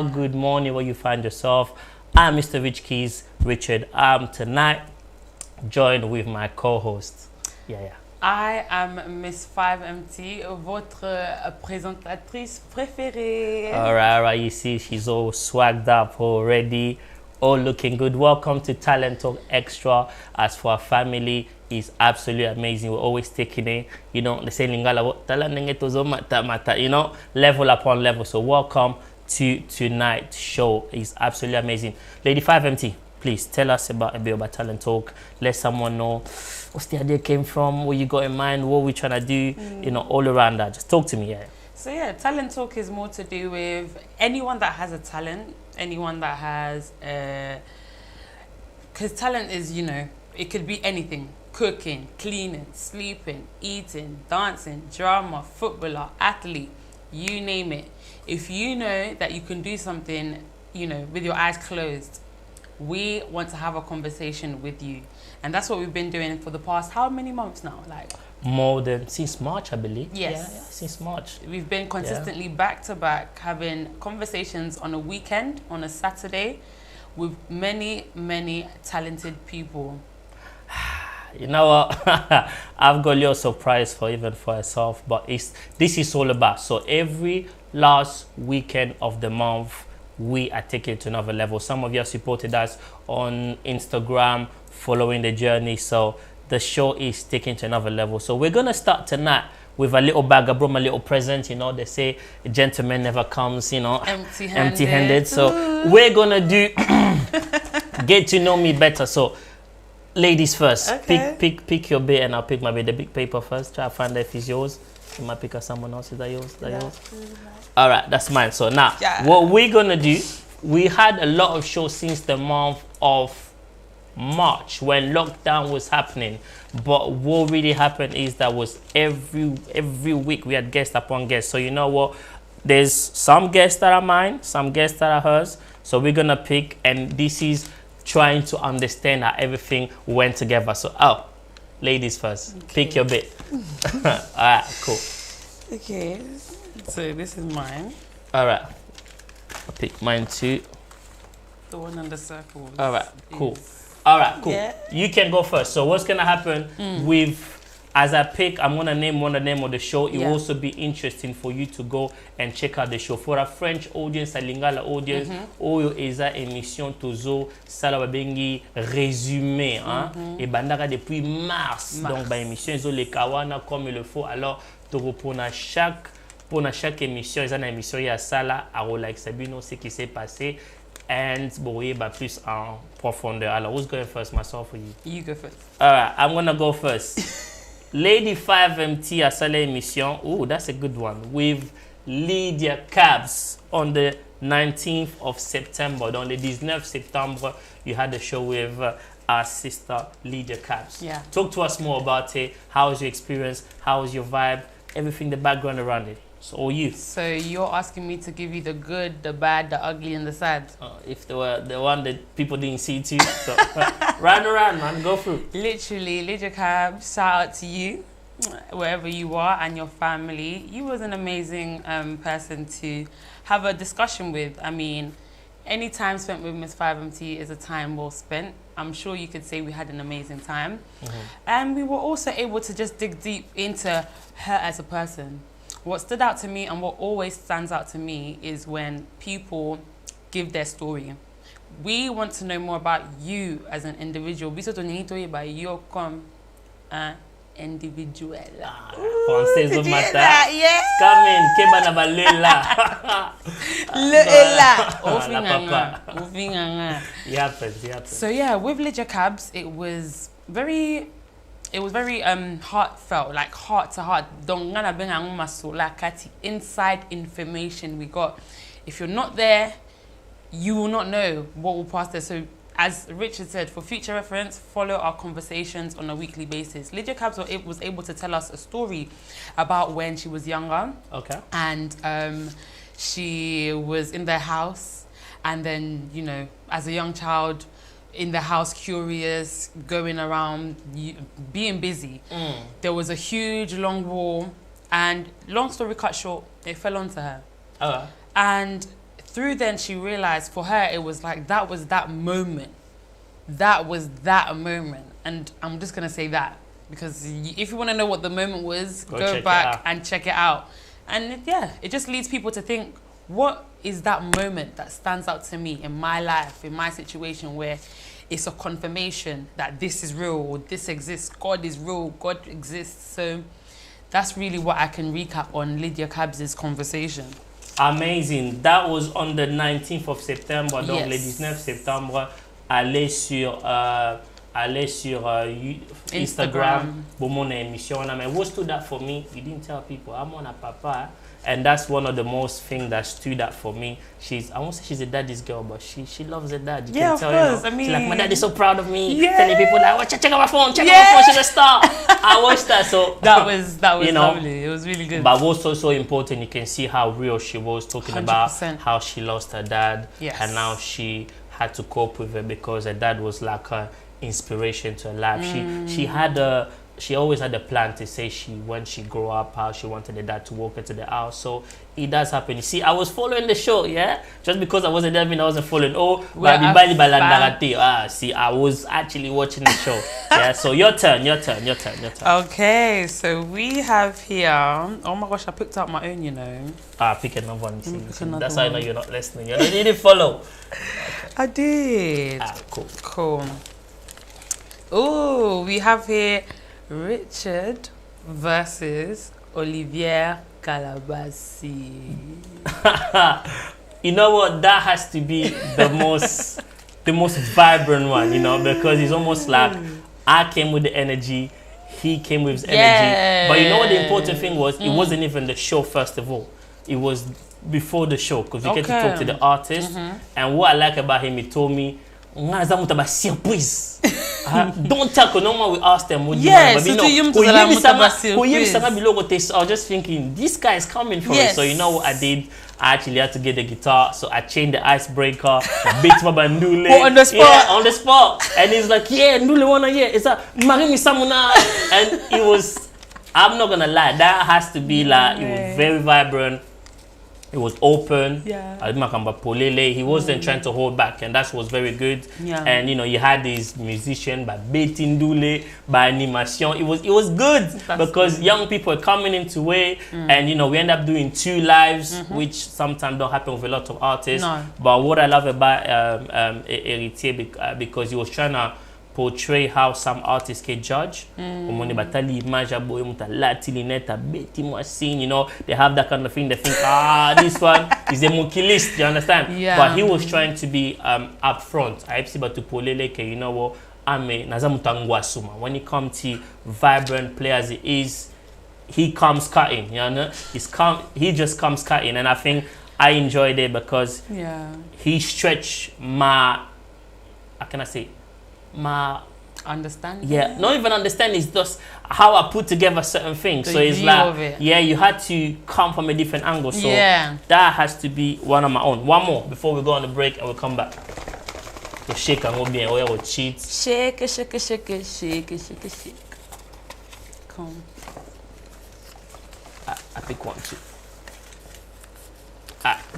good morning, where you find yourself. I'm Mr. Rich Keys, Richard. Tonight, joined with my co-host. Yeah. I am Miss 5MT, votre présentatrice préférée. All right. You see, she's all swagged up already, all looking good. Welcome to Talent Talk Extra. As for our family, is absolutely amazing. We're always taking it. You know, they say lingala, you know, level upon level. So welcome to tonight's show. It's absolutely amazing. Lady 5MT, please tell us a bit about Talent Talk. Let someone know what's the idea came from, what you got in mind, what we're trying to do, you know, all around that. Just talk to me, yeah. So yeah, Talent Talk is more to do with anyone that has a talent, anyone that has because talent is, you know, it could be anything. Cooking, cleaning, sleeping, eating, dancing, drama, footballer, athlete, you name it. If you know that you can do something, you know, with your eyes closed, we want to have a conversation with you. And that's what we've been doing for the past, how many months now? Like more than since March, I believe. Yes. Yeah, since March. We've been consistently back to back having conversations on a weekend, on a Saturday, with many, many talented people. You know what? I've got a little surprise for myself, but this is all about. So every last weekend of the month, we are taking it to another level. Some of you have supported us on Instagram, following the journey. So the show is taking to another level. So we're gonna start tonight with a little bag. I brought my little present. You know, they say a gentleman never comes, you know, empty-handed. So we're gonna do get to know me better. So ladies first. Okay. Pick your bit, and I'll pick my bit. The big paper first. Try to find out if it's yours. You might pick up someone else. Is that yours? All right, that's mine. So now, what we're gonna do? We had a lot of shows since the month of March when lockdown was happening. But what really happened is that was every week we had guest upon guest. So you know what? There's some guests that are mine, some guests that are hers. So we're gonna pick, and this is trying to understand how everything went together. So, ladies first. Okay. Pick your bit. All right, cool. Okay, so this is mine. All right, I'll pick mine too. The one on the circle. All right, cool. All right, cool. Yeah. You can go first. So what's gonna happen with, as I pick, I'm gonna name one of the name of the show. It will also be interesting for you to go and check out the show. For a French audience, a Lingala audience, oyo eza émission tozo sala babengi résumé, hein, et bandaka depuis mars. Donc ba émission izo le kawana comme il le faut. Alors pour chaque émission, ils ont une émission ya sala à like Sabino ce qui s'est passé. And boy, but plus en profondeur. Alors, who's going first, myself or you? You go first. All right, I'm gonna go first. Lady 5MT à Sala émission. Oh, that's a good one. With Lydia Cabs on the 19th of September. Dans le 19 septembre, you had a show with our sister Lydia Cabs. Yeah. Talk to us more about it. How was your experience? How was your vibe? Everything, the background around it. So, all you. So you're asking me to give you the good, the bad, the ugly, and the sad. If they were the one that people didn't see too. So, run around, man. Go through. Literally, Lydia Cab, shout out to you, wherever you are, and your family. You was an amazing person to have a discussion with. I mean, any time spent with Miss 5MT is a time well spent. I'm sure you could say we had an amazing time. And we were also able to just dig deep into her as a person. What stood out to me and what always stands out to me is when people give their story. We want to know more about you as an individual. We sort of need to hear about you comme un individual. Français did you hear that? Yes. Coming, keba na balela. Ofinganga. It happens. So yeah, with Lydia Cabs, it was very heartfelt, like heart to heart. Inside information we got. If you're not there, you will not know what will pass there. So as Richard said, for future reference, follow our conversations on a weekly basis. Lydia Cabs was able to tell us a story about when she was younger. Okay. And she was in their house, and then, you know, as a young child, in the house, curious, going around, being busy. There was a huge long wall, and long story cut short, it fell onto her. And through then she realized for her it was like that was that moment. That was that moment. And I'm just going to say that because if you want to know what the moment was, go back and check it out. And yeah, it just leads people to think, what is that moment that stands out to me in my life, in my situation where it's a confirmation that this is real or this exists, God is real, God exists. So that's really what I can recap on Lydia Cabs' conversation. Amazing. That was on the 19th of September. Donc, le 19 septembre, allez sur Instagram pour mon émission. And what stood out for me, you didn't tell people, I'm on a papa. And that's one of the most things that stood out for me. I won't say she's a daddy's girl, but she loves her dad. You can tell, course. You know, I mean, she's like, my dad is so proud of me. Telling people like, oh, check out my phone, check out my phone, she's a star. I watched that, so that was you know, lovely. It was really good. But what's also important, you can see how real she was, talking 100%. About how she lost her dad, and now she had to cope with it because her dad was like her inspiration to her life. She always had a plan to say when she grew up, how she wanted her dad to walk into the house. So it does happen. You see, I was following the show, just because I wasn't there, I wasn't following. See, I was actually watching the show. So your turn. Okay, so we have here, oh my gosh, I picked out my own, you know. Pick another one. That's how I know you're not listening. You don't need to follow. I did. Cool. Oh, we have here Richard versus Olivier Calabassi. You know what? That has to be the most vibrant one, you know, because it's almost like I came with the energy, he came with his energy. But you know what the important thing was? It wasn't even the show, first of all. It was before the show, because we get to talk to the artist. And what I like about him, he told me, surprise. Don't tell, because normally we ask them, I was just thinking, this guy is coming for it. So you know what I did? I actually had to get the guitar, so I changed the icebreaker, beat my bandule. On the spot? Yeah, on the spot. And he's like, Ndule wanna, it's a Marimi Samuna. And it was, I'm not gonna lie, that has to be like, it was very vibrant. It was open. He wasn't trying to hold back, and that was very good. And you know, you had these musicians by Betty Ndule, by Animation. It was good because young people are coming into it, and you know, we end up doing 2 lives, which sometimes don't happen with a lot of artists. But what I love about Héritier, because he was trying to portray how some artists can judge. You know, they have that kind of thing. They think, this one is a monkey-list, you understand? But he was trying to be upfront. I see but to polele, you know what? When it comes to vibrant players, he comes cutting, you know? He just comes cutting, and I think I enjoyed it because he stretched my, how can I say, my understanding. Not even understanding, it's just how I put together certain things. So it's like, you had to come from a different angle. So that has to be one of my own. One more before we go on the break and we'll come back. So shake and bien, or we'll cheat. Shake. Come. I pick one too.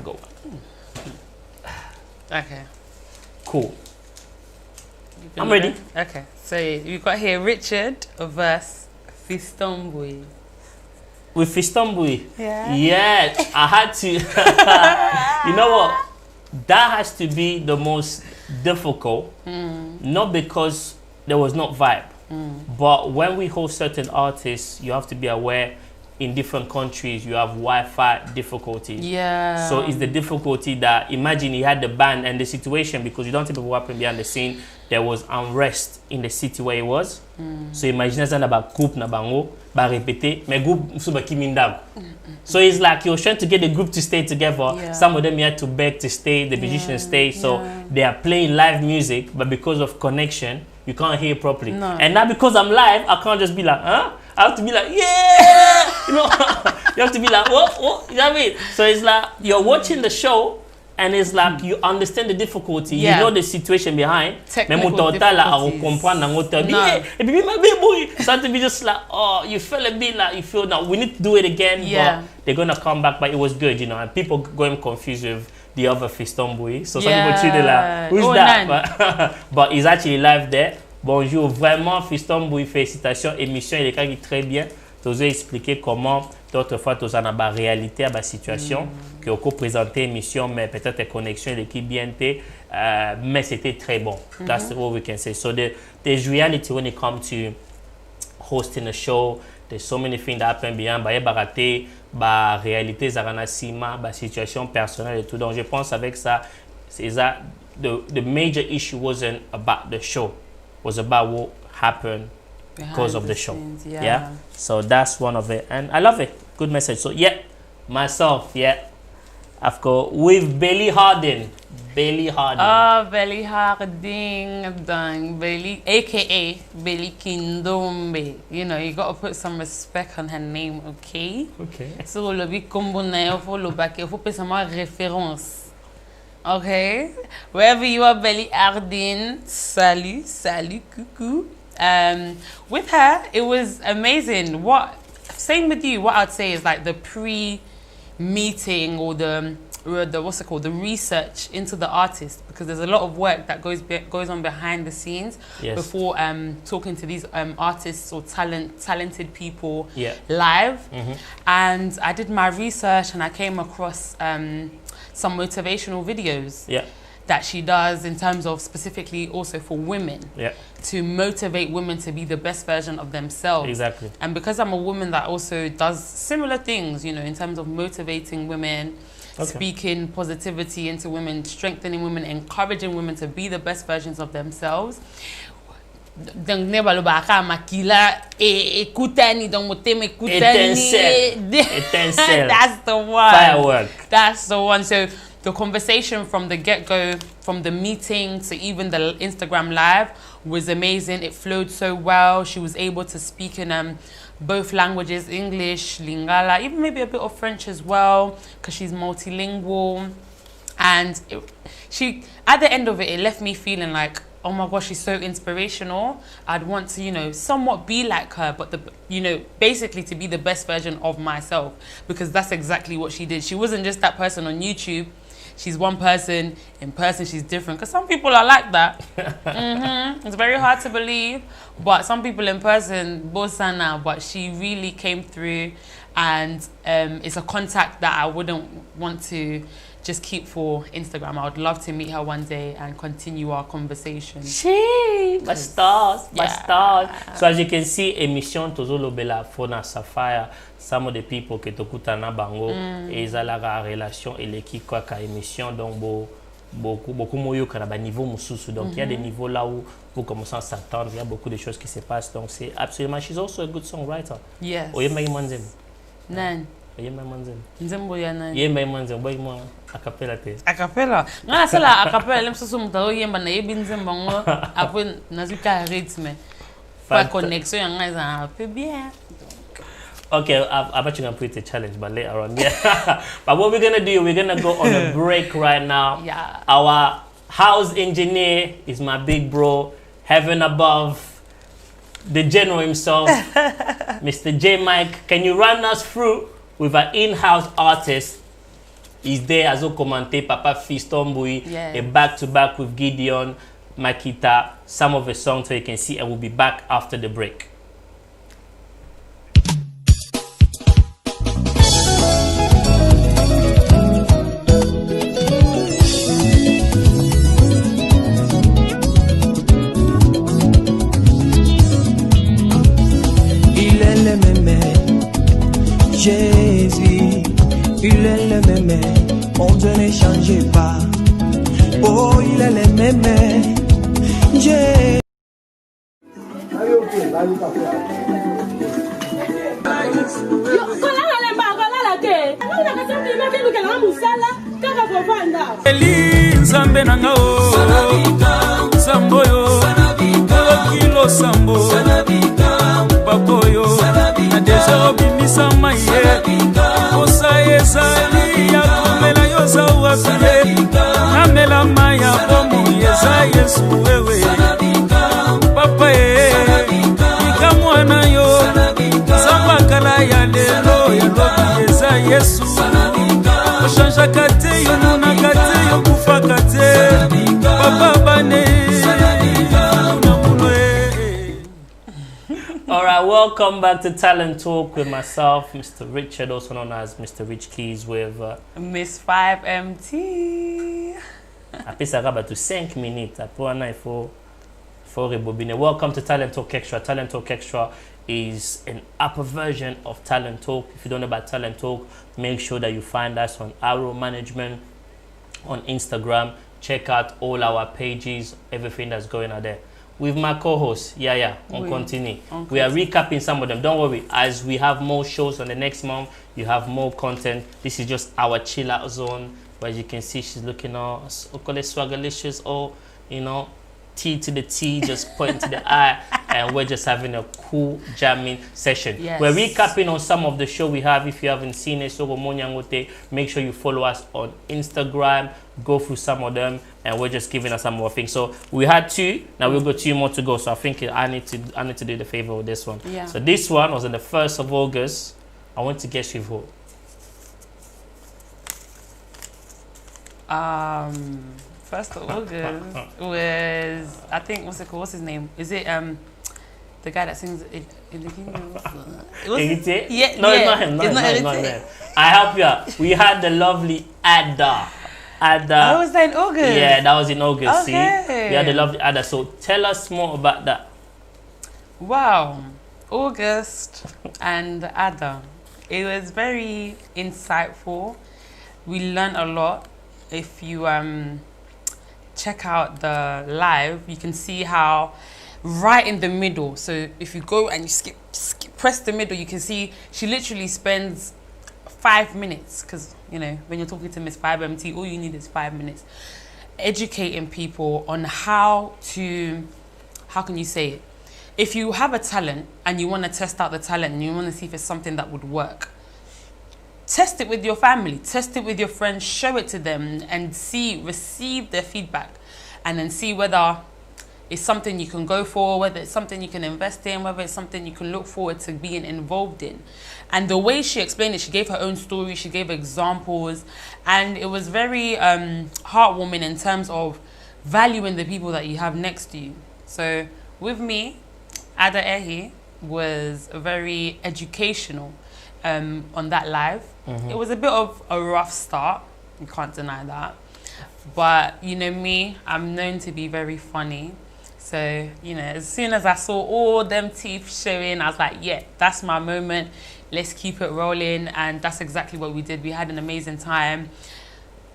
Go. Okay. Cool. I'm ready. Okay, so we've got here Richard versus Fiston Boy. With Fiston Boy? Yeah, I had to. You know what? That has to be the most difficult. Not because there was not vibe, but when we host certain artists, you have to be aware. In different countries, you have Wi-Fi difficulties. So it's the difficulty that, imagine you had the band and the situation, because you don't see people happen behind the scene, there was unrest in the city where it was. So imagine that about group na bango, ba répéter, mais group suba kimindago. So it's like you're trying to get the group to stay together. Some of them you had to beg to stay, the musicians stay. So they are playing live music, but because of connection, you can't hear properly. And now because I'm live, I can't just be like, I have to be like, you know, you have to be like, what? You know what I mean? So it's like you're watching the show, and it's like you understand the difficulty, you know the situation behind. Technical difficulties. So to be just like, you feel a bit like you feel now we need to do it again, but they're gonna come back. But it was good, you know, and people going confused with the other Fiston Boy. So some people treat it like, who's that? But he's actually live there. Bonjour, vraiment Fiston Boy, félicitations. Émission, il est très bien. Tu as expliqué comment d'autres fois tu as la réalité à la situation que tu as présenté émission, mais peut-être les connexions l'équipe bien mais c'était très bon. That's what we can say. So there's reality when it comes to hosting a show. There's so many things that happen behind. Bah réalité zarana sima, bah situation personnelle et tout. Donc je pense avec ça, c'est ça. The major issue wasn't about the show, was about what happened because of the show. Yeah. So that's one of it, and I love it. Good message. So myself, I've got with Belly Harding. Oh, Belly Harding, Belly, aka Belly Kindombe. You know, you gotta put some respect on her name, okay? Okay. So le big combo na follow back. Il faut pay some référence. Okay. Wherever you are, Belly Harding. Salut, coucou. With her, it was amazing. Same with you. What I'd say is like the pre-meeting or the what's it called, the research into the artist, because there's a lot of work that goes on behind the scenes before talking to these artists or talented people live. And I did my research and I came across some motivational videos that she does in terms of specifically also for women to motivate women to be the best version of themselves. Exactly. And because I'm a woman that also does similar things, you know, in terms of motivating women, speaking positivity into women, strengthening women, encouraging women to be the best versions of themselves. That's the one. Firework. That's the one. So the conversation from the get-go, from the meeting to even the Instagram live was amazing. It flowed so well. She was able to speak in both languages, English, Lingala, even maybe a bit of French as well, because she's multilingual. And she, at the end of it, it left me feeling like, oh my gosh, she's so inspirational. I'd want to, you know, somewhat be like her, but basically to be the best version of myself, because that's exactly what she did. She wasn't just that person on YouTube. She's one person, in person she's different, because some people are like that. It's very hard to believe, but some people in person, Bosana, but she really came through, and it's a contact that I wouldn't want to just keep for Instagram. I would love to meet her one day and continue our conversation. My stars. So as you can see, émission Tozolo Bella Fona Sapphire, some of the people qui t'écoutent na bango et la relation et l'équipe quoi ka émission donc beaucoup moyo kana ba niveau mususu, donc il y a des niveaux là où vous commencez à s'attendre, il y a beaucoup de choses qui se passent, donc c'est absolument. She's also a good songwriter. Yes. Oyemba imanzem. Nan. Oyemba imanzem. Nzembo ya nan. Yemba imanzem boy mo acapella te. Acapella. Nga sala acapella lemsusu mutalo yemba na yebi nzemba ngo après nazuka rythme. Pas connexion yanga za peu bien. Okay, I bet you're gonna put it a challenge, but later on, But what we're gonna do, we're gonna go on a break right now. Yeah. Our house engineer is my big bro, heaven above, the general himself, Mr. J Mike. Can you run us through with an in-house artist? He's there as a commentator, Papa Fiston Boy, a back-to-back with Gideon, Makita, some of the songs so you can see, and we'll be back after the break. Jésus, il est le même, mon Dieu ne change pas. Oh, il est le même, Jésus. Nzambe nanga o samboyo kilo sambo bakoyo na deja obimisa maye osaye zali ya komela yo za wafile namela maya bomo yeza Yesu wewe papa ika mwana yo samba kala ya lelo ya lobi yeza Yesu oshanja kate yo na kate kaka te papa bane. Alright, welcome back to Talent Talk with myself, Mr. Richard, also known as Mr. Rich Keys, with Miss 5MT. Après ça va to 5 minutes. Après il faut rebobiner. Welcome to Talent Talk Extra. Talent Talk Extra is an upper version of Talent Talk. If you don't know about Talent Talk, make sure that you find us on Arrow Management on Instagram. Check out all our pages, everything that's going on there. With my co-host, on continue. We are recapping some of them. Don't worry, as we have more shows on the next month, you have more content. This is just our chill out zone, where you can see she's looking all swaggerlicious, all, you know, T to the T, just pointing to the eye, and we're just having a cool jamming session. Yes. We're recapping on some of the show we have. If you haven't seen it, make sure you follow us on Instagram, go through some of them, and we're just giving us some more things. So we had 2, now we've got 2 more to go. So I think I need to do the favor with this one. Yeah. So this one was on the 1st of August. I want to guess with who. 1st of August was, I think, what's his name? Is it the guy that sings in the Kingdom? Héritier? Yeah, no, yeah. It's not him. I help you out. We had the lovely Ada. I was that in August. Yeah, that was in August. Okay. See, we had the lovely Ada. So tell us more about that. Wow, August and Ada. It was very insightful. We learned a lot. If you check out the live, you can see how right in the middle. So if you go and you skip press the middle, you can see she literally spends 5 minutes, because you know when you're talking to Miss 5MT, all you need is 5 minutes, educating people on how can you say it? If you have a talent and you want to test out the talent and you want to see if it's something that would work, test it with your family, test it with your friends, show it to them and receive their feedback, and then see whether it's something you can go for, whether it's something you can invest in, whether it's something you can look forward to being involved in. And the way she explained it, she gave her own story, she gave examples, and it was very heartwarming in terms of valuing the people that you have next to you. So with me, Ada Ehi was very educational on that live. It was a bit of a rough start, you can't deny that. But you know me, I'm known to be very funny. So, you know, as soon as I saw all them teeth showing, I was like, yeah, that's my moment. Let's keep it rolling. And that's exactly what we did. We had an amazing time.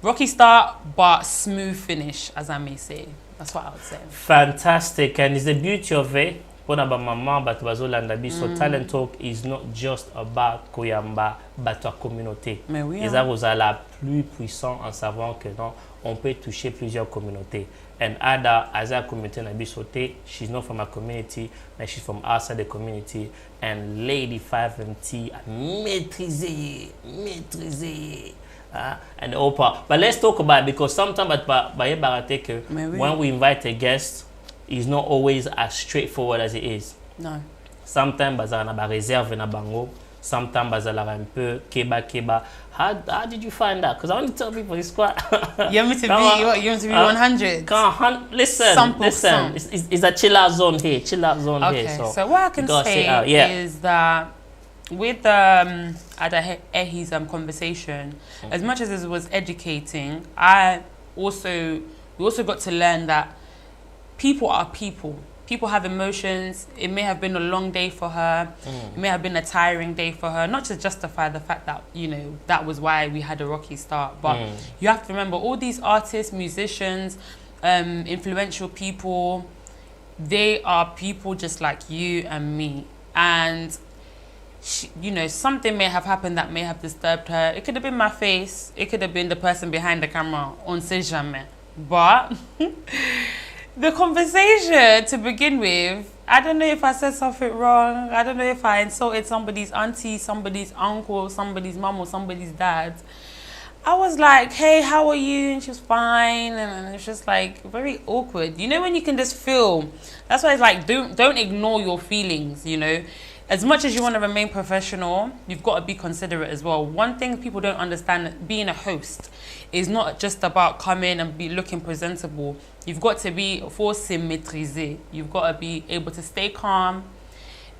Rocky start, but smooth finish, as I may say. That's what I would say. Fantastic. And it's the beauty of it. So Talent Talk is not just about Koyamba, but la communauté. Mais oui, et ça vous a la plus puissant en savant que non, on peut toucher plusieurs communautés. And Ada, as a community na bisote, she's not from a community, but she's from outside the community. And Lady 5MT maîtrisé. And Oprah. But let's talk about it, because sometimes when we invite a guest, it's not always as straightforward as it is. No. Sometimes bazala ba réserve na bango. Sometimes bazala un peu keba. How did you find that? Because I want to tell people it's quite. You want me to be 100? Listen. It's a chill out zone here. Okay. So what I can say is that with Ada Ehi's conversation, as much as it was educating, we also got to learn that people are people. People have emotions. It may have been a long day for her. It may have been a tiring day for her. Not to justify the fact that, you know, that was why we had a rocky start. But you have to remember, all these artists, musicians, influential people, they are people just like you and me. And, you know, something may have happened that may have disturbed her. It could have been my face. It could have been the person behind the camera. On sait jamais. But the conversation, to begin with, I don't know if I said something wrong. I don't know if I insulted somebody's auntie, somebody's uncle, somebody's mom, or somebody's dad. I was like, hey, how are you? And she was fine. And it's just like very awkward. You know, when you can just feel. That's why it's like, don't ignore your feelings, you know. as much as you want to remain professional, you've got to be considerate as well. One thing people don't understand, being a host is not just about coming and be looking presentable. You've got to be maîtriser. You've got to be able to stay calm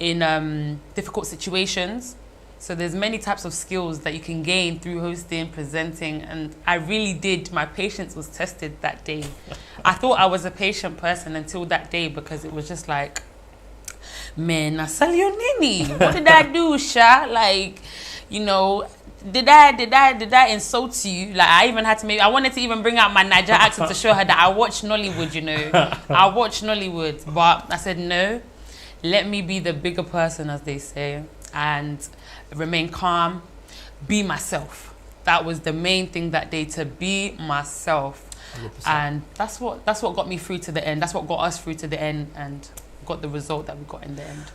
in difficult situations. So there's many types of skills that you can gain through hosting, presenting, and I really did. My patience was tested that day. I thought I was a patient person until that day, because it was just like, man, Nini, what did I do, Sha? Like, you know, did I insult you? Like, I even had to I wanted to even bring out my Niger accent to show her that I watch Nollywood, you know. I watch Nollywood, but I said, no, let me be the bigger person, as they say, and remain calm, be myself. That was the main thing that day, to be myself. 100%. And that's what got me through to the end. That's what got us through to the end and got the result that we got in the end.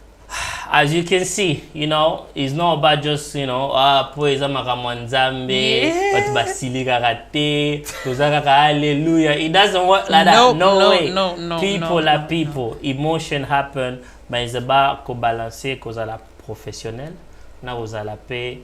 As you can see, you know, it's not about just, you know, hallelujah. It doesn't work like that. No way. People are people. Emotion happen, but it's about balancer cause à la professionnelle. Now vous allez paix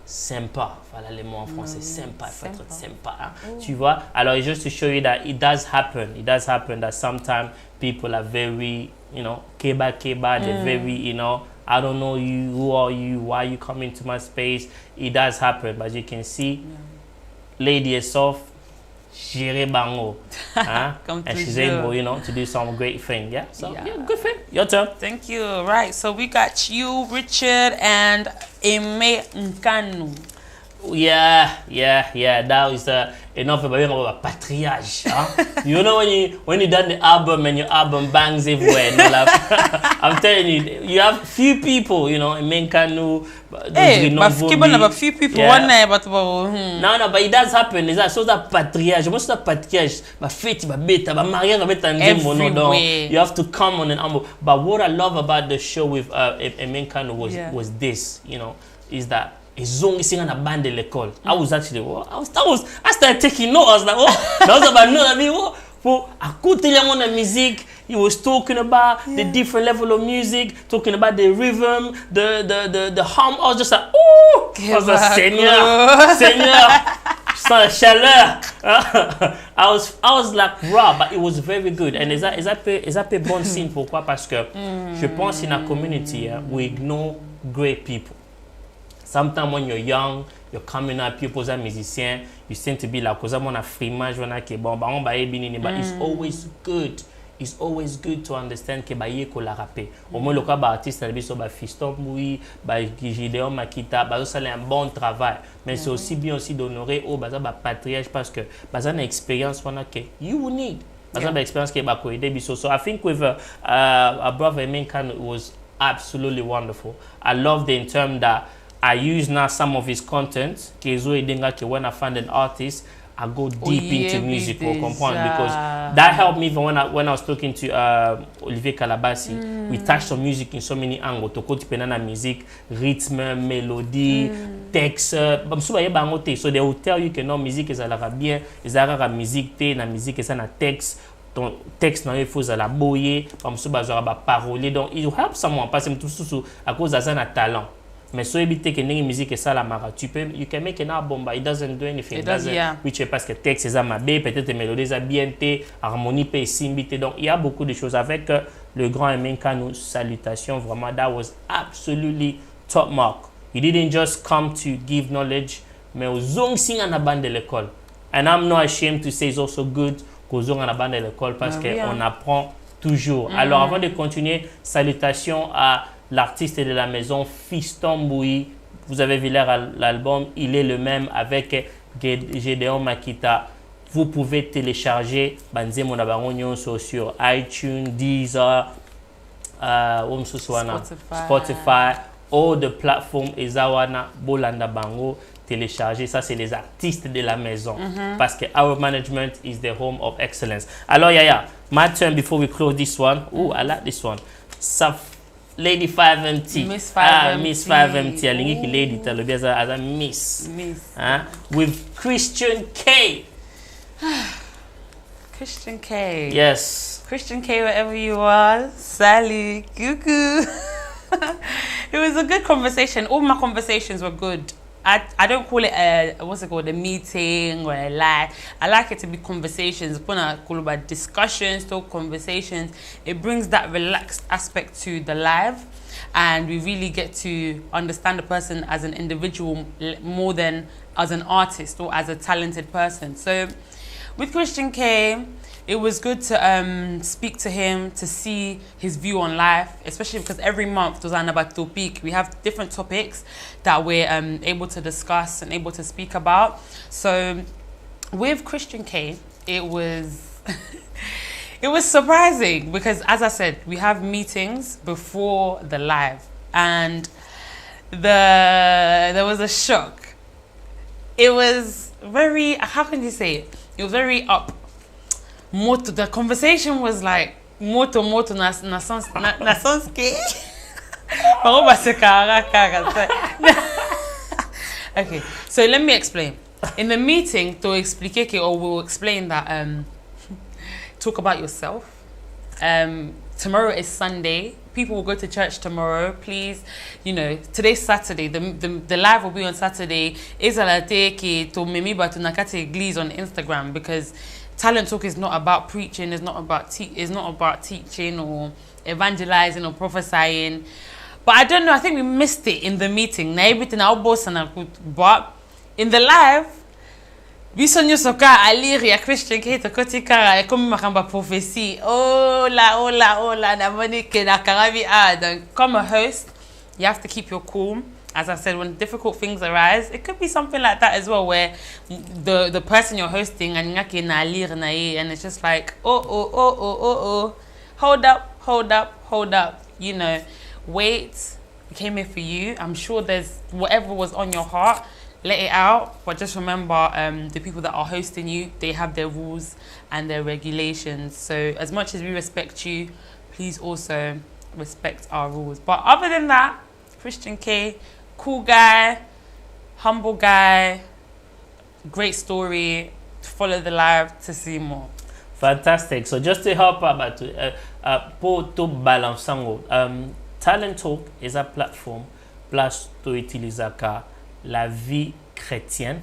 sympa. Voilà les mots en français. Sympa. Il faut être sympa. Hein? Tu vois? Alors, just to show you that it does happen. It does happen that sometimes people are very, you know, keba. They're very, you know, I don't know you. Who are you? Why are you coming to my space? It does happen. But you can see, lady is soft. Jere bango, huh? And she's able, you know, to do some great thing. Yeah, so yeah, good thing. Your turn. Thank you. Right, so we got you, Richard, and Aimé Nkanu. Yeah. That was enough about patriage. Huh? You know when you done the album and your album bangs everywhere. No, like, I'm telling you, you have few people, you know, Aimé Nkanu. Hey, but few people. Yeah. One night, but no, but it does happen. It's so that patriage. Most of the patriage, but fete, but beta, but mariage, everywhere. You have to come on an album. But what I love about the show with Aimé Nkanu was this, you know, is that. Singing a band de l'école. I was actually, I started taking notes. I was like, that was about notes. For the music, he was talking about the different level of music, talking about the rhythm, the hum. I was just like, oh, I was like, Seigneur, sans chaleur. I was like, raw, but it was very good. And is that bon signe? Pourquoi? Parce que je pense in a community, we ignore great people. Sometimes when you're young, you're coming up, people are musicians, you seem to be like, because I'm on a free match, but it's always good. It's always good to understand que baye ko la rapper. Au moins le cas artiste na biso ba Fiston Moui, ba Gideon Makita, ba ça un bon travail. Mais c'est aussi bien aussi d'honorer au baza ba patriage parce que baza une expérience que you need. Baza ba expérience que ba ko aider biso. So I think with our brother Aimé Nkanu, it was absolutely wonderful. I loved it in terms that I use now some of his content. When I find an artist, I go deep into music because that helped me even when I was talking to Olivier Calabasi. We touched on music in so many angles. Toko tipena music, rhythm, melody, text. So they will tell you que non musique is la bien, is la musique te na musique is na text. Ton texte il faut la boyer, comme ça ba parole. Donc it will help someone parce que tout à cause de ça na talent. Mais so éviter que n'importe musique et ça la mara, you can make an album but it doesn't do anything. It doesn't. Which est parce que texte est ma bé, peut-être mélodie est bien té, harmonie peut simbité. Donc il y a beaucoup de choses avec le grand Aimé Nkanu. Salutations vraiment, that was absolutely top mark. He didn't just come to give knowledge, mais aux sing à la bande de l'école. And I'm not ashamed to say it's also good qu'aux à la bande de l'école parce qu'on apprend toujours. Alors avant de continuer, salutations à l'artiste de la maison, Fiston Moui. Vous avez vu l'album, il est le même avec Gideon Makita. Vous pouvez télécharger sur iTunes, Deezer, Spotify, all the platforms. Ezawana, Bolanda Bango, télécharger. Ça, c'est les artistes de la maison. Parce que our management is the home of excellence. Alors, Yaya, my turn before we close this one. Oh, I like this one. Lady 5MT. Miss 5MT. Miss 5MT. I think lady tell you as a miss. With Christian K. Christian K. Yes. Christian K, wherever you are. Salut. Coucou. It was a good conversation. All my conversations were good. I don't call it a meeting or a live. I like it to be conversations. When I call about discussions, talk conversations, it brings that relaxed aspect to the live, and we really get to understand the person as an individual more than as an artist or as a talented person. So with Christian K, it was good to speak to him, to see his view on life, especially because every month we have different topics that we're able to discuss and able to speak about. So with Christian K, it was it was surprising because, as I said, we have meetings before the live, and there was a shock. It was very, how can you say it? It was very up. Moto, the conversation was like moto na sens que okay, so let me explain. In the meeting, to explique or we'll explain that talk about yourself. Tomorrow is Sunday. People will go to church tomorrow. Please, today's Saturday. The live will be on Saturday. Ezalate to mimi ba tunakate église on Instagram, because Talent Talk is not about preaching, it's not about teaching or evangelizing or prophesying. But I don't know, I think we missed it in the meeting. But in the live, we saw soka aliri a Christian K to kotika e comme makamba prophecy. Oh la na money ke na karabi ad. Come a host, you have to keep your cool. As I said, when difficult things arise, it could be something like that as well, where the person you're hosting and it's just like, oh, hold up, wait, we came here for you. I'm sure there's whatever was on your heart, let it out. But just remember, the people that are hosting you, they have their rules and their regulations. So as much as we respect you, please also respect our rules. But other than that, Christian K, cool guy, humble guy, great story. Follow the live to see more. Fantastic. So just to help about pour to balance Talent Talk is a plateforme place to utiliser la vie chrétienne,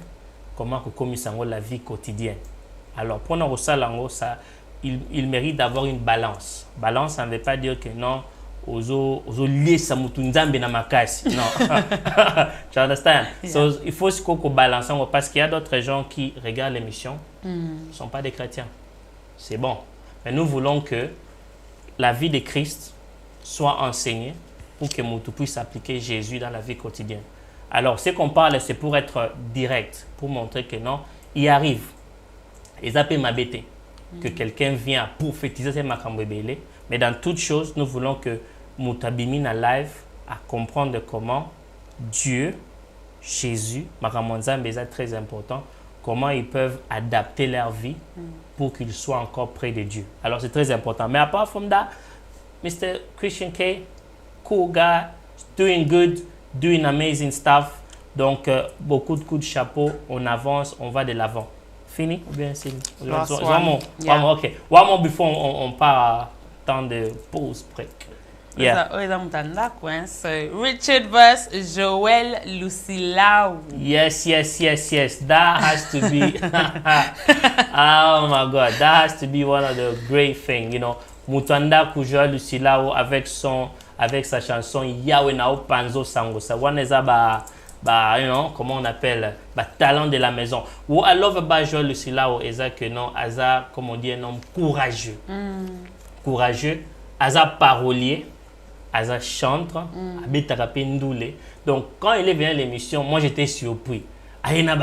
comment que comme la vie quotidienne. Alors pour nous ça il mérite d'avoir une balance. Balance, ça ne veut pas dire que non ozo lié sa mutunzambe na makasi. Non. Tu understand? Yeah. So il faut se balancer parce qu'il y a d'autres gens qui regardent l'émission, ne sont pas des chrétiens. C'est bon. Mais nous voulons que la vie de Christ soit enseignée pour que Moutou puisse appliquer Jésus dans la vie quotidienne. Alors, ce qu'on parle, c'est pour être direct, pour montrer que non, il arrive. Et ça peut m'embêter que quelqu'un vient prophétiser ces macambébélés. Mais dans toute chose, nous voulons que Moutabimina live à comprendre comment Dieu, Jésus, Makamonzambe est très important, comment ils peuvent adapter leur vie pour qu'ils soient encore près de Dieu. Alors, c'est très important. Mais apart from that, Mr. Christian K, cool guy, doing good, doing amazing stuff. Donc, beaucoup de coups de chapeau, on avance, on va de l'avant. Fini ou bien c'est one more. Okay. One more before on part dans de pause break. Yeah. So Richard vs Joel Lucilao. Yes. That has to be oh my God, that has to be one of the great things, Mutanda ku Joel Lucilao avec sa chanson Yawe na Panzo Sango. Ça one is comment on appelle, talent de la maison. What I love about Joel Lucilao is que non, Aza, comme on dit, un homme courageux. Courageux, Aza parolier, Aza chantre, Abetaka Pendoule. Donc, quand il est venu à l'émission, moi j'étais surpris. Il y a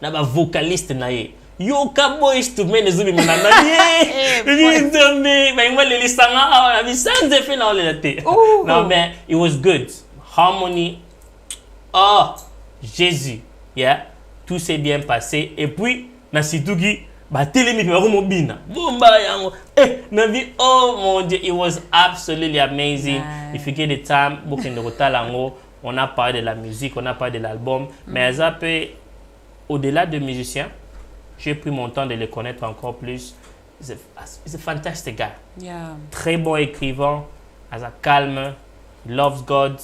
un vocaliste. Yoka boys to men is doing manana. No, man, it was good. Harmony. Oh, Jésus, yeah, tout s'est bien passé. Et puis, na situgi, oh mon Dieu, it was absolutely amazing. Nice. If you get the time, booking the Rotalango, on a parlé de la musique, on a parlé de l'album. Mais au-delà de musicien, j'ai pris mon temps de le connaître encore plus. He's a fantastic guy. Yeah. Très bon écrivain, calme. he loves God.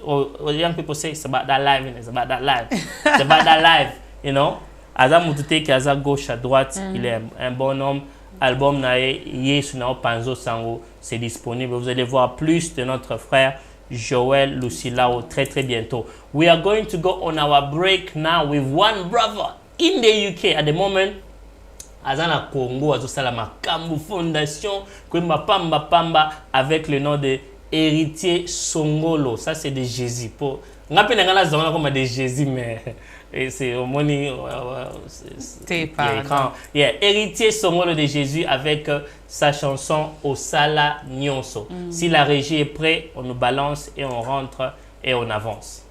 Or young people say it's about that life, it's about that life. It's about that life, you know. Aza Mutute qui aza gauche à droite, il est un bon homme. Album nae Yesu na Panzo Sango, c'est disponible. Vous allez voir plus de notre frère Joël Lucilao très très bientôt. We are going to go on our break now with one brother in the UK at the moment. Azana Congo, Azosala Makambu Fondation, Kwemba Pamba Pamba avec le nom de Héritier Songolo. Ça c'est de Jésus. Pour ngapena zona comme de Jésus mais c'est au moni Héritier Songolo de Jésus avec sa chanson Osala Nyonso. Si la régie est prête, on nous balance et on rentre et on avance.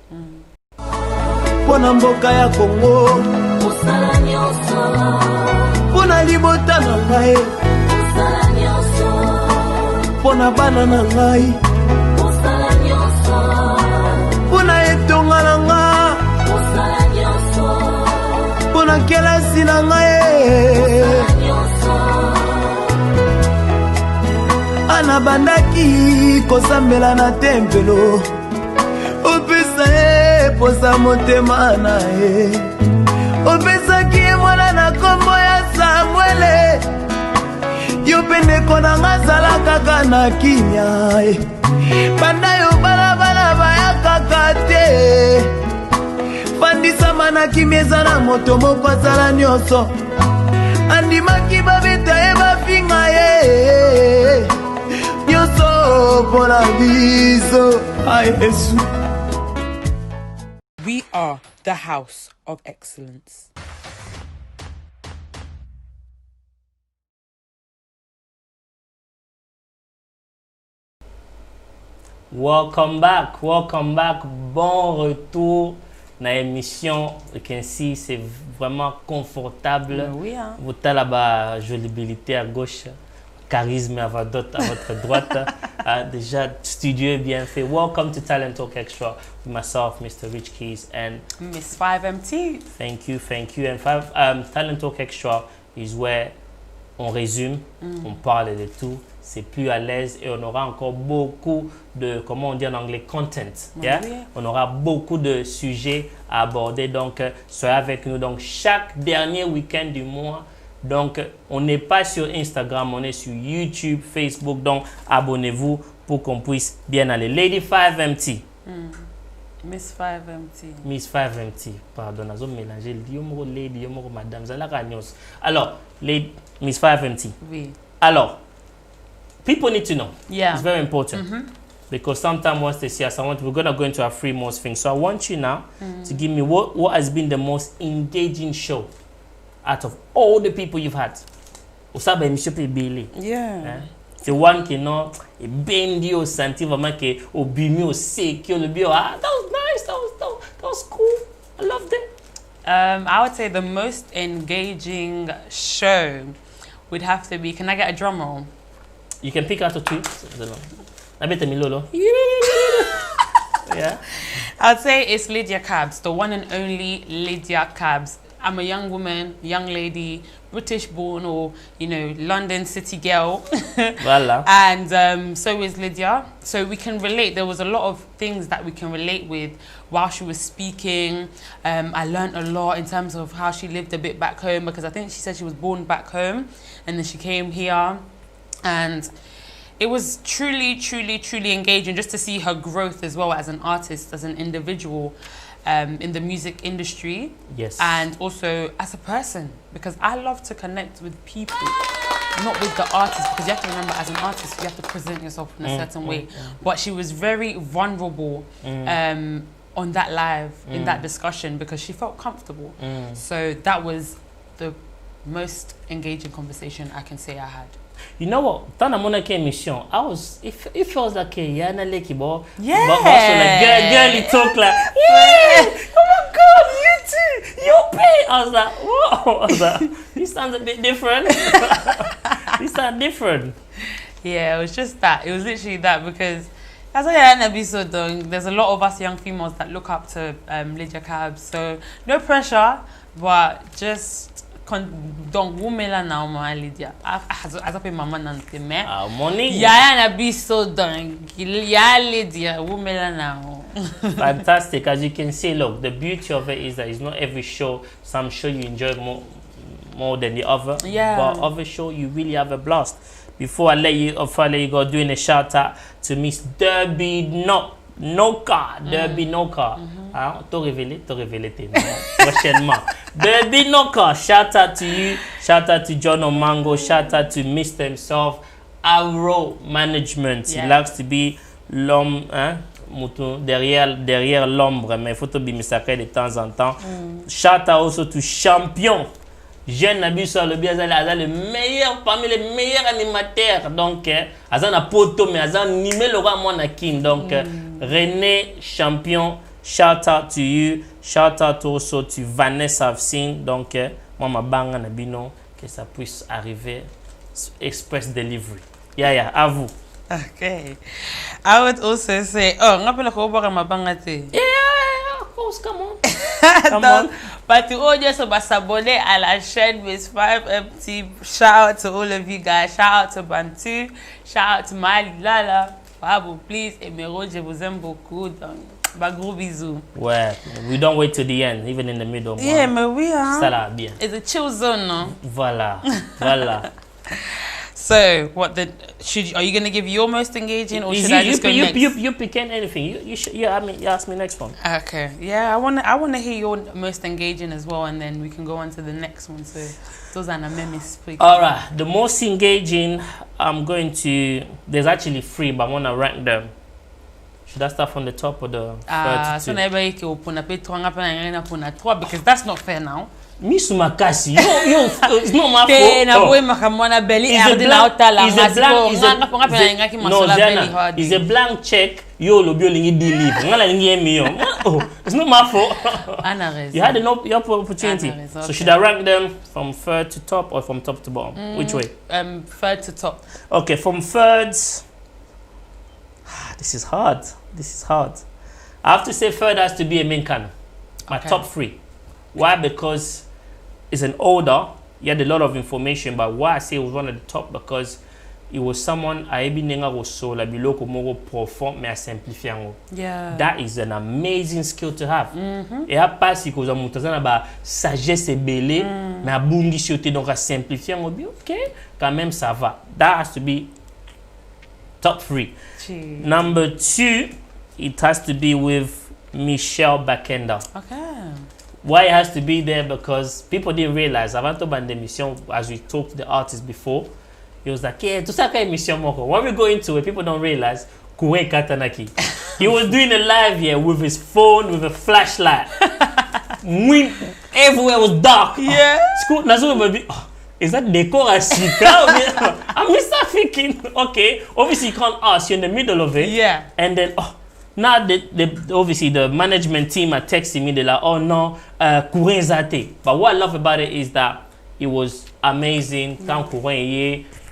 Pona mboka ya Congo Osala Nyonso. Pona libota na ngai Osala Nyonso. Pona bana na ngai Osala Nyonso. Pona etonga na nga Osala Nyonso. Pona kelasi na ngai Osala Nyonso. Ana bandaki kosambela na tempelo Opesa posa motema na Opesa ki mwana na kombo ya Samuele Yo pende kona ngazala kaka na kimya Banda yo balabala baya kaka te Fandisa mana kimyeza na moto moko azala nyonso Andimaki babeta bafinga Nyonso pona biso Yesu. We are the house of excellence. Welcome back, bon retour dans l'émission. Ainsi, c'est vraiment confortable. Oui, hein. Vous avez là-bas jolibilité à gauche, charisme à votre droite. Déjà, studio bien fait. Welcome to Talent Talk Extra with myself, Mr. Rich Keys, and Miss 5MT. Thank you. And Talent Talk Extra is where on résume, on parle de tout. C'est plus à l'aise et on aura encore beaucoup de, comment on dit en anglais, content. Yeah? Oui. On aura beaucoup de sujets à aborder. Donc, soyez avec nous. Donc, chaque dernier week-end du mois, donc, on n'est pas sur Instagram, on est sur YouTube, Facebook. Donc, abonnez-vous pour qu'on puisse bien aller. Lady 5MT. Miss 5MT. Miss 5MT. Pardon, je vais mélanger lady, madame. Alors, Miss 5MT. Oui. Alors, people need to know. Yeah. It's very important. Because sometimes once they see us, we're going to go into our free most things. So I want you now to give me what has been the most engaging show out of all the people you've had. Yeah. C'est one qui non et bendi au senti vraiment que au bimi au seki le bio that was nice, that was cool, I loved it. I would say the most engaging show would have to be, can I get a drum roll? You can pick out a two. I bet me lolo. Yeah. I'd say it's Lydia Cabs, the one and only Lydia Cabs. I'm a young woman, young lady, British born or, you know, London city girl. Voila. And so is Lydia. So we can relate. There was a lot of things that we can relate with while she was speaking. I learned a lot in terms of how she lived a bit back home, because I think she said she was born back home and then she came here. And it was truly, truly, truly engaging just to see her growth as well as an artist, as an individual. In the music industry, yes, and also as a person, because I love to connect with people, not with the artist, because you have to remember, as an artist you have to present yourself in a certain way. But she was very vulnerable on that live, in that discussion, because she felt comfortable. So that was the most engaging conversation I can say I had. You know what? Tana mona ke mission. It feels like yana leki bo. Yeah. But also like girly talk like, yeah. Oh my God, you too. You pay. I was like, whoa. I was like, this sounds a bit different. This sounds different. Yeah, it was just that. It was literally that, because as I had so there's a lot of us young females that look up to Lydia Cabs. So no pressure, but just donc wumela na oma Lydia azape mama nante me morning ya na be so done ya Lydia wumela na fantastic. As you can see, look, the beauty of it is that it's not every show. Some show you enjoy more than the other, but other show you really have a blast. Before I let you go, doing a shout out to Miss Derby Noka. Derby Noka. T'as révélé tes noms prochainement. Derby Noka, shout out to you. Shout out to John Omango. Shout out to Mr. himself. Arrow Management. He likes to be l'homme, derrière l'ombre, mais il faut te bimisacrer de temps en temps. Shout out also to Champion. Jeune Nabi sur le bien, le meilleur parmi les meilleurs animateurs. Donc, Azan a poto, mais Azan animé le roi Monakin. Donc, René Champion, shout out to you. Shout out also to Vanessa I've seen. Donc, moi, ma banga Nabino, que ça puisse arriver. Express delivery. Yeah, à vous. Okay. I would also say, ngapela ko ba ma banga te. Yeah, of course, come on. Come on. But to all just s'abonner à la chaîne Miss 5MT. Shout out to all of you guys. Shout out to Bantu. Shout out to Mali Lala. Babu, please, Emero, je vous aime beaucoup. Donc, gros bisous. Ouais, we don't wait to the end, even in the middle. Yeah, mais oui, hein. Ça va bien. It's a chill zone, no? Voilà. So, are you gonna give your most engaging, or should I just go next? You pick anything. You ask me next one. Okay. Yeah, I wanna hear your most engaging as well, and then we can go on to the next one. So, those are the memes. All right. The most engaging, I'm going to. There's actually 3, but I wanna rank them. Should I start from the top or the third? So never you open a bit because that's not fair now. Miss Makasi, it's not my fault. It's a blank check. It's not my fault. You had an opportunity. So should I rank them from third to top or from top to bottom? Which way? Third to top. Okay, from thirds. This is hard. I have to say third has to be a main canon. My top 3. Why? Because it's an older, he had a lot of information, but why I say it was one of the top, because it was someone I was so la biloko mogo profond mais simplifiant. Yeah. That is an amazing skill to have. Et à pas si cause mutazana ba sagesse belé mais abungi sioté donc à simplifier on dit OK, quand même ça va. That has to be top 3. Jeez. Number 2, it has to be with Michelle Bakenda. Okay. Why it has to be there? Because people didn't realize, avant to ban l'émission, as we talked to the artist before, he was like, yeah, tout ça qu'est émission moko. When we go into it, people don't realize, Koué Katanaki. He was doing a live here with his phone, with a flashlight. Everywhere was dark. Yeah. School, is that decoration? I'm Mr. thinking, okay, obviously you can't ask, you're in the middle of it. Yeah. And then, now, obviously, the management team are texting me. They're like, oh no, Kouren Zate. But what I love about it is that it was amazing.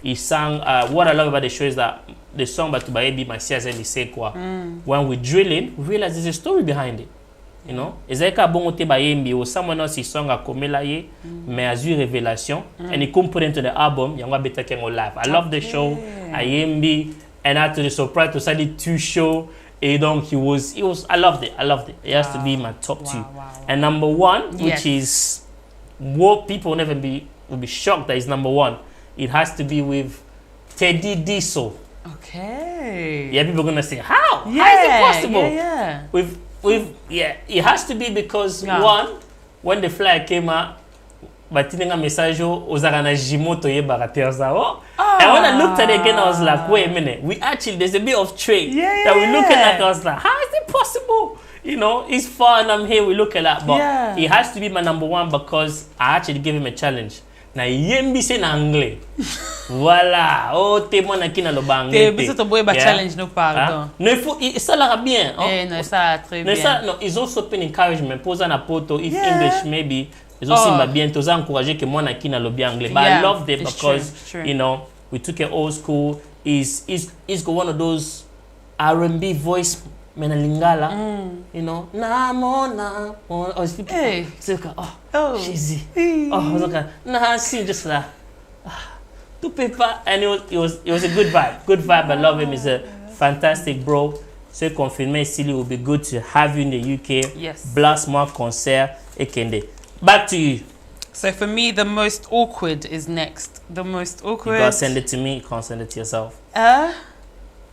He sang. What I love about the show is that the song by Tubaebi, my CSL is quoi. When we're drilling, we realize there's a story behind it. You know, Ezeka Bongote Bayembi or someone else his song a Komela ye, mais as une révélation, and he couldn't put into the album. Yanga Beta came live. I love the show. Ayembi, and after the surprise to suddenly 2 show. And donc I loved it. It has to be my top 2. And number 1, which is what people will be shocked that is number 1. It has to be with Teddy Diesel. Okay. Yeah, people are gonna say, how? How is it possible? Yeah. It has to be because 1, when the flyer came out, batinenga message ozakana jimoto ye barater zao. And when I looked at it again, I was like, wait a minute. There's a bit of trade that we're looking at. I was like, how is it possible? You know, it's fun. I'm here. We look at that, but it has to be my number 1 because I actually gave him a challenge. Na yembi se na anglais. Voilà. Oh, te mo na kina lo ba anglais. Te biso boy ba challenge no pardon. No, ça l'a bien. Non, ça très bien. No, it's also been encouragement. Posa na poto if English maybe. It's also bien to encourager que moi na kina lo bien anglais. But I loved it because you know, we took it old school. Is one of those R&B voice mena lingala, you know, na mona, or speaking, Hey. oh, cheesy, nah, see, just like, two paper, and it was a good vibe. I love him. He's a fantastic bro. So confirmé, Silly will be good to have you in the UK. Yes. Blast more concert, ekende. Back to you. So for me, the most awkward is next. The most awkward. You gotta send it to me. You can't send it to yourself.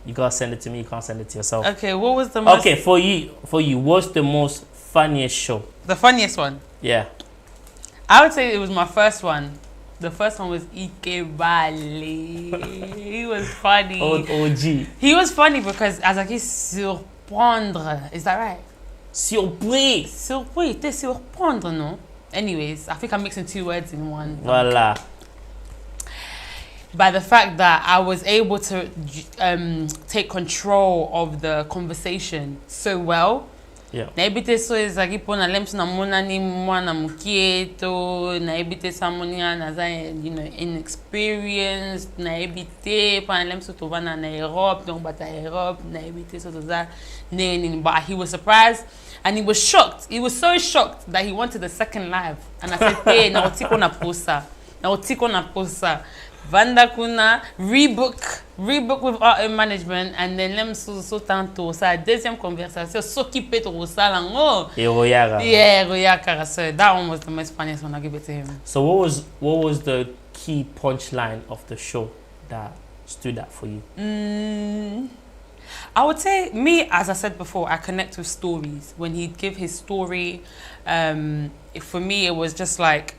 You gotta send it to me. You can't send it to yourself. Okay, what was the most... Okay, for you, what's the most funniest show? The funniest one? Yeah. I would say it was my first one. The first one was Ike Bale. He was funny. Old OG. He was funny because Azaki surprendre. Is that right? Surprise. Surpris. T'es surprendre, no? Anyways, I think I'm mixing two words in one. Voila. By the fact that I was able to take control of the conversation so well. Yeah. Na ebite so ezaki pona lemso na mona ni mwana mukieto na ebite samonia na za inexperienced na ebite pona lemso to bana na Europe donc bata Europe na ebite so to za nene, but he was surprised and he was shocked. He was so shocked that he wanted the second live, and I said, "Hey, na otiko na posa." Vanda kuna rebook with our management, and then lem so tanto sa deuxième conversation so keep to salango. Yeah, so that one was the most funniest one. I give it to him. So what was the key punchline of the show that stood out for you? I would say me, as I said before, I connect with stories. When he'd give his story, for me it was just like,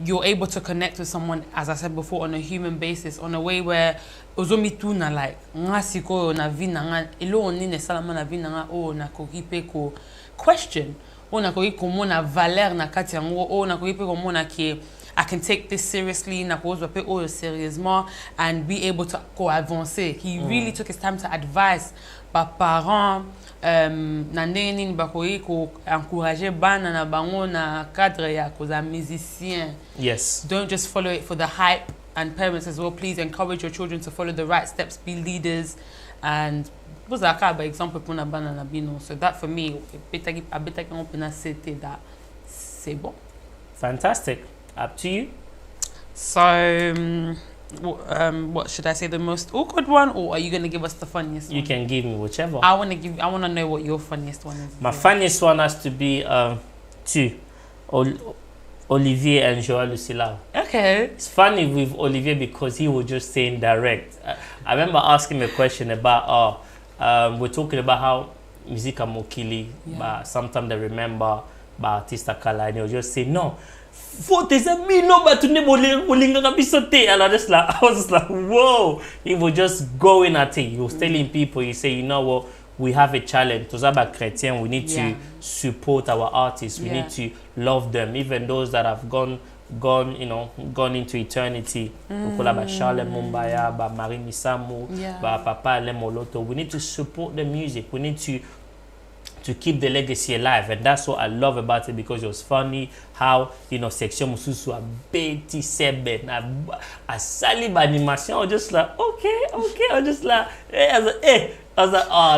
you're able to connect with someone, as I said before, on a human basis, on a way where ozomituna like ngasiko na vinanga ilo oni ne salama na vinanga o na kokipe ko question o na kokipe mona valeur na kati yango o na kokipe ko mona ki I can take this seriously na ko pe o sérieusement and be able to go avancer. He really took his time to advise pa parents na ndenge nini bakoki ko encourager bana na bango na cadre ya koza musicien. Yes. Don't just follow it for the hype, and parents as well, please encourage your children to follow the right steps, be leaders, and was a by example puna bana na bino. So that for me, I better can open a city that c'est bon. Fantastic. Up to you. So what should I say, the most awkward one, or are you going to give us the funniest one? You can give me whichever. I want to know what your funniest one is. My funniest one has to be two. Olivier and Joël Lucilao. Okay. It's funny with Olivier because he was just saying direct. I remember asking him a question about we're talking about how Musica Mokili, but sometimes they remember by Artista Kala, and he was just saying no. And I was just like, whoa. He was just going at it. He was telling people, he said, you know what, we have a challenge. We need to support our artists. We need to love them, even those that have gone into eternity. Charles Mumbaya, Marie Misamu, Papa Lemoloto. We need to support the music. We need to keep the legacy alive, and that's what I love about it, because it was funny how section mususu a beti sebe na a salib animation. I was just like okay. I was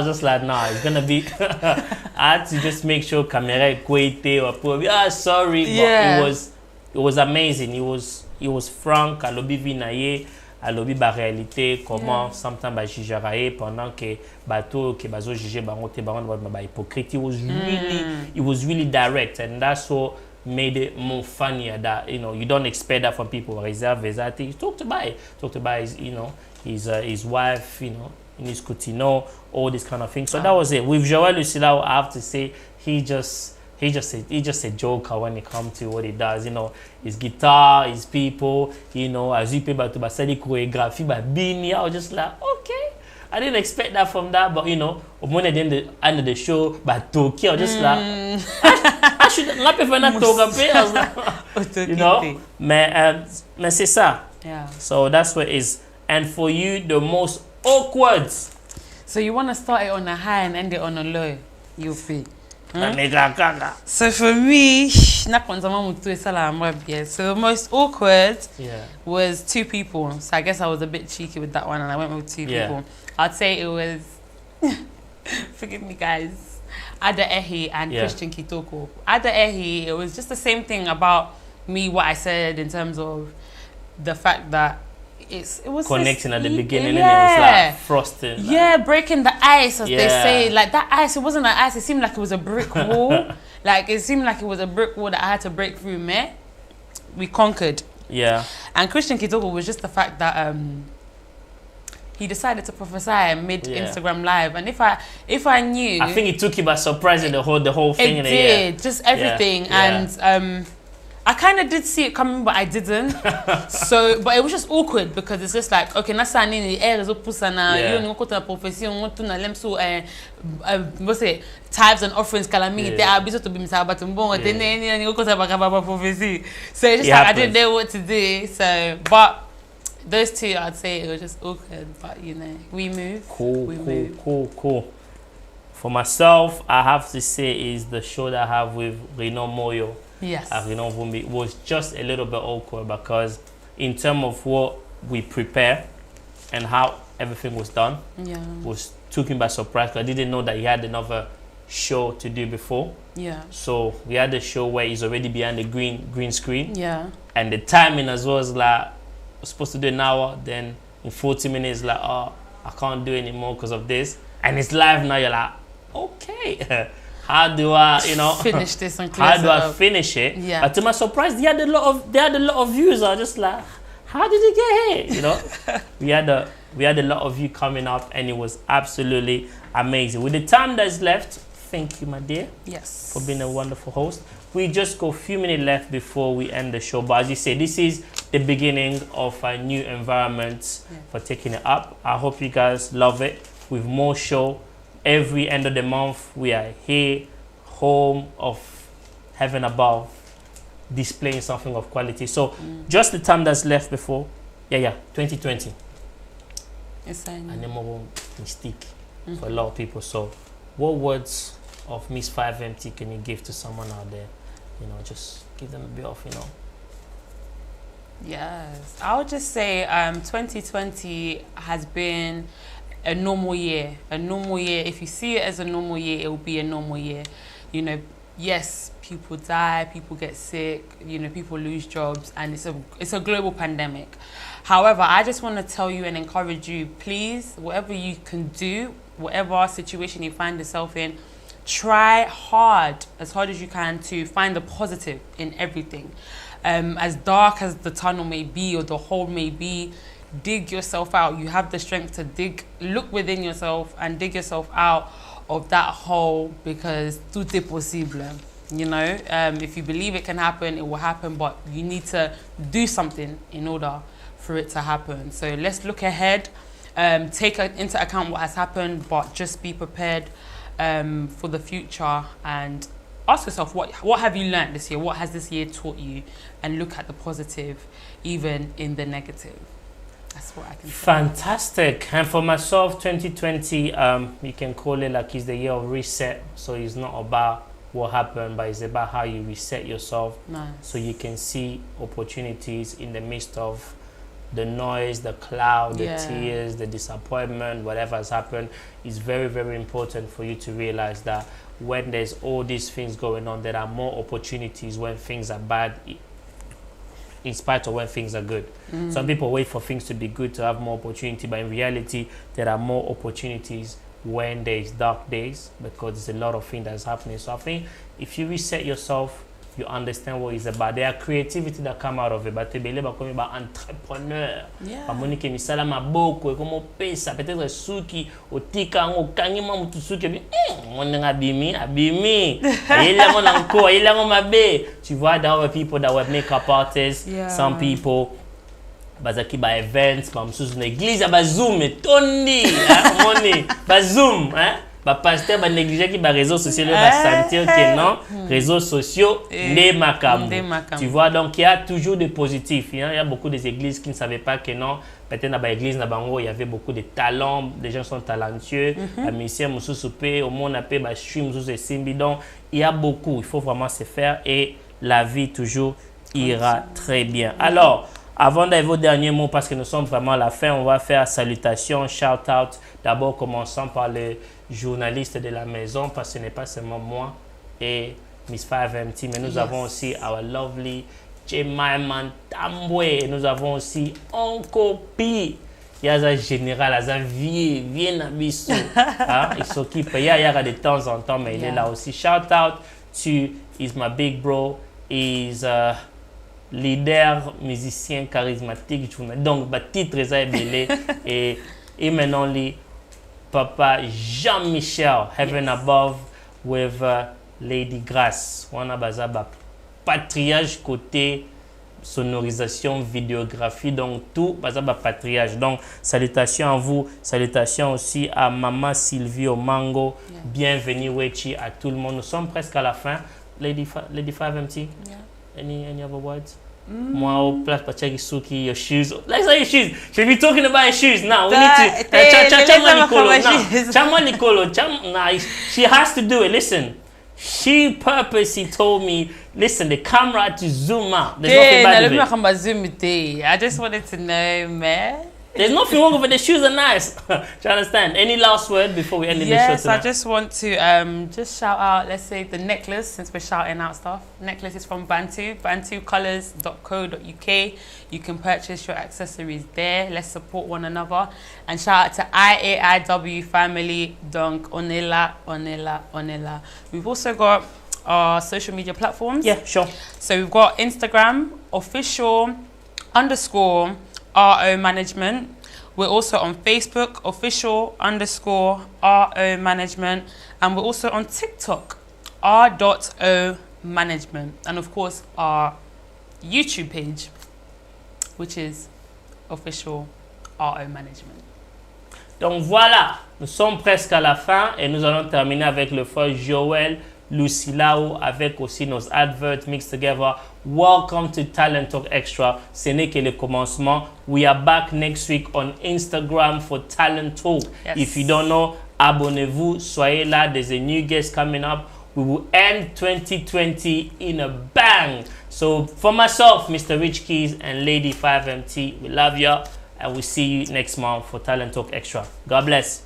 just like nah, it's gonna be I had to just make sure camera equate or probably sorry, but it was amazing. It was frank. I lobby vinaye. À l'objet la réalité, comment sometimes ba juger pendant que bateau que bazo juger bango te bango ba hypocrite. It was really direct, and that's what made it more funnier. That you don't expect that from people. Reserve he talked about his his wife, in his Coutinho, all this kind of things. So that was it. With Joël Lucilao, I have to say he's just a joker when it comes to what he does. His guitar, his people, as you pay to basali choreography, but Bini, I was just like, okay. I didn't expect that from that, but when at the end of the show, but Tokyo, I was just like, I should not prefer that Tokyo. Mais c'est ça. Yeah. So that's what it is. And for you, the most awkward. So you want to start it on a high and end it on a low, you feel. So for me, so the most awkward was two people. So I guess I was a bit cheeky with that one, and I went with two people. I'd say it was Forgive me, guys. Ada Ehi and Christian Kitoko. Ada Ehi, it was just the same thing about me, what I said in terms of the fact that it was connecting at the beginning, and it was like frosting. Yeah, breaking the ice, as they say. Like that ice, it wasn't an ice. It seemed like it was a brick wall. Like it seemed like it was a brick wall that I had to break through. Meh, we conquered. Yeah. And Christian Kitoko was just the fact that he decided to prophesy mid Instagram live, and if I knew, I think it took you by surprise the whole thing. It did, just everything, and I kind of did see it coming, but I didn't. So, but it was just awkward because it's just like, okay, nasa nini rezo pusana, you know, kota prophecy, ngoto na lemso what's it, tithes and offerings kalami, they are busy to be misabatumbo, then any kota bakaba prophecy. So it's just like I didn't know what to do. So, but those two, I'd say it was just awkward, but you know, we move. Cool. For myself, I have to say is the show that I have with Reno Moyo. Yes. Reno Vumbi was just a little bit awkward because in terms of what we prepare and how everything was done, was took him by surprise because I didn't know that he had another show to do before. Yeah. So we had a show where he's already behind the green screen. Yeah. And the timing as well was like, we're supposed to do an hour, then in 40 minutes, like, oh, I can't do anymore because of this. And it's live now, you're like, okay. How do I, finish this and how do I finish it? Yeah. But to my surprise, they had a lot of views. I was just like, how did it get here? we had a lot of views coming up, and it was absolutely amazing. With the time that's left, thank you, my dear. Yes. For being a wonderful host. We just got a few minutes left before we end the show. But as you say, this is the beginning of a new environment for taking it up. I hope you guys love it. With more show. Every end of the month, we are here, home of heaven above, displaying something of quality. So, just the time that's left before, 2020. It's a more mistake for a lot of people. So, what words of Miss 5MT can you give to someone out there? Just give them a bit of, Yes, I would just say 2020 has been a normal year. If you see it as a normal year, it will be a normal year. Yes, people die, people get sick, people lose jobs, and it's a global pandemic. However, I just want to tell you and encourage you, please, whatever you can do, whatever situation you find yourself in, try as hard as you can to find the positive in everything. As dark as the tunnel may be or the hole may be, dig yourself out. You have the strength to look within yourself and dig yourself out of that hole, because tout est possible. If you believe it can happen, it will happen, but you need to do something in order for it to happen. So let's look ahead, take into account what has happened, but just be prepared for the future, and ask yourself, what have you learned this year? What has this year taught you? And look at the positive, even in the negative. That's what I can say. Fantastic. And for myself, 2020, you can call it like it's the year of reset. So it's not about what happened, but it's about how you reset yourself. Nice. So you can see opportunities in the midst of the noise, the cloud, the tears, the disappointment, whatever has happened. It's very, very important for you to realize that when there's all these things going on, there are more opportunities when things are bad, in spite of when things are good. Some people wait for things to be good to have more opportunity, but in reality, there are more opportunities when there is dark days, because there's a lot of things that's happening. So I think if you reset yourself, you understand what it's about. There are creativity that come out of it, but tu believe comme ba entrepreneur. Ba monique misala maboko comme pesa peut-être suki otika ngo kangima mutu suki bi moninga abimi ila ngo nanko ila ngo mabe. Tu vois, there are people that were makeup artists, some people bazaki ba events, ba msusu na église ba zoom tondi moni ba zoom ba pasteur ba négliger qui ba réseaux sociaux ba sentir que non réseaux sociaux des macabre. Tu vois, donc il y a toujours de positif. Il y a beaucoup des églises qui ne savaient pas que non, peut-être dans l'église na bango il y avait beaucoup de talents, les gens sont talentueux, la mission musu soupé au monde appelé ba stream musu simbi, donc il y a beaucoup, il faut vraiment se faire et la vie toujours ira très bien. Alors Avant d'arriver au dernier mot, parce que nous sommes vraiment à la fin, on va faire salutations, shout-out. D'abord, commençons par les journalistes de la maison, parce que ce n'est pas seulement moi et Miss 5MT, mais nous avons aussi our lovely Jemima Tambwe, et nous avons aussi Onko P. Il y a un général, il y a un vieux Nabiso. Il s'occupe, il y a de temps en temps, mais il est là aussi. Shout-out to is my big bro, is leader, musicien charismatique, donc titre est belé et maintenant les papa Jean-Michel Heaven Above with Lady Grace. On a bazaba patriage côté sonorisation, vidéographie, donc tout bazaba patriage. Donc salutations à vous, salutations aussi à Maman Sylvie au Mango. Bienvenue Wechi à tout le monde. Nous sommes presque à la fin. Lady 5MT. Any other words? Moi, au place pour check your shoes. Let's say your shoes. Should we be talking about your shoes now? We need to. Chama Nicolo. She has to do it. Listen. She purposely told me, listen, the camera had to zoom out. There's nothing bad with it. I just wanted to know, man. There's nothing wrong with it. The shoes are nice. Do you understand? Any last word before we end the show tonight? Yes, I just want to just shout out, let's say, the necklace, since we're shouting out stuff. Necklace is from Bantu, bantucolors.co.uk. You can purchase your accessories there. Let's support one another. And shout out to IAIW family, donc onela. We've also got our social media platforms. Yeah, sure. So we've got Instagram, official_RO management. We're also on Facebook, official_RO management. And we're also on TikTok, R.O management. And of course, our YouTube page, which is official RO management. Donc voilà, nous sommes presque à la fin et nous allons terminer avec le frère Joël Lucilao avec aussi nos adverts mixed together. Welcome to Talent Talk Extra. Ce n'est que le commencement. We are back next week on Instagram for Talent Talk. Yes. If you don't know, abonnez-vous, soyez là. There's a new guest coming up. We will end 2020 in a bang. So for myself, Mr. Rich Keys and Lady 5MT, we love you and we'll see you next month for Talent Talk Extra. God bless.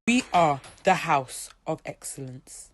We are the house of excellence.